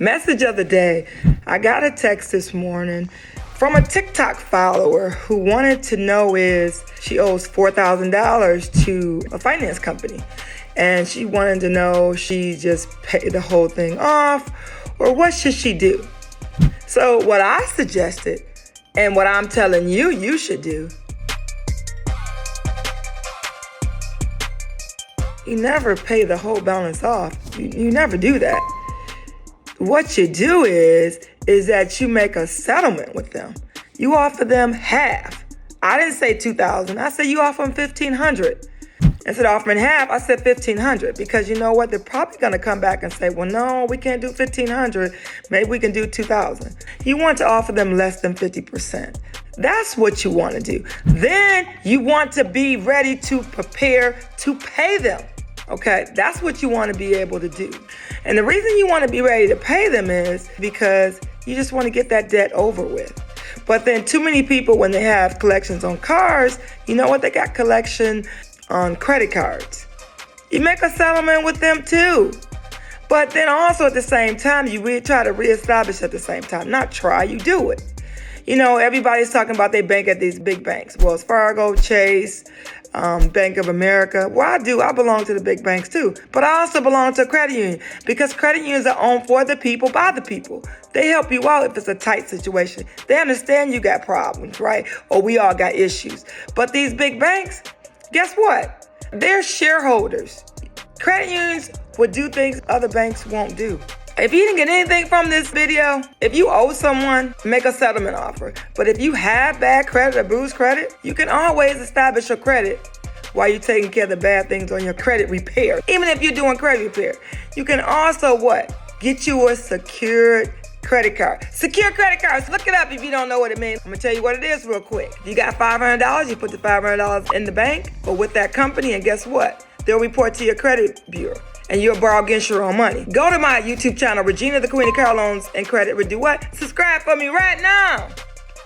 Message of the day. I got a text this morning from a TikTok follower who wanted to know is she owes $4,000 to a finance company. And she wanted to know she just paid the whole thing off or what should she do? So what I suggested and what I'm telling you, you should do. You never pay the whole balance off. You never do that. What you do is that you make a settlement with them. You offer them half. I didn't say $2,000. I said you offer them $1,500. Instead of offering half, I said $1,500 because you know what? They're probably going to come back and say, well, no, we can't do $1,500. Maybe we can do $2,000. You want to offer them less than 50%. That's what you want to do. Then you want to be ready to prepare to pay them. Okay, that's what you want to be able to do. And the reason you want to be ready to pay them is because you just want to get that debt over with. But then too many people, when they have collections on cars, you know what? They got collection on credit cards. You make a settlement with them too. But then also at the same time, you try to reestablish at the same time. Not try, you do it. You know, everybody's talking about they bank at these big banks. Wells Fargo, Chase, Bank of America. Well, I belong to the big banks too. But I also belong to a credit union because credit unions are owned for the people, by the people. They help you out if it's a tight situation. They understand you got problems, right? Or we all got issues. But these big banks, guess what? They're shareholders. Credit unions would do things other banks won't do. If you didn't get anything from this video, if you owe someone, make a settlement offer. But if you have bad credit or bruised credit, you can always establish your credit while you're taking care of the bad things on your credit repair. Even if you're doing credit repair, you can also what? Get you a secured credit card. Secure credit cards, look it up if you don't know what it means. I'm gonna tell you what it is real quick. If you got $500, you put the $500 in the bank or with that company, and guess what? They'll report to your credit bureau. And you'll borrow against your own money. Go to my YouTube channel, Regina, the Queen of Car Loans and Credit. Do what? Subscribe for me right now.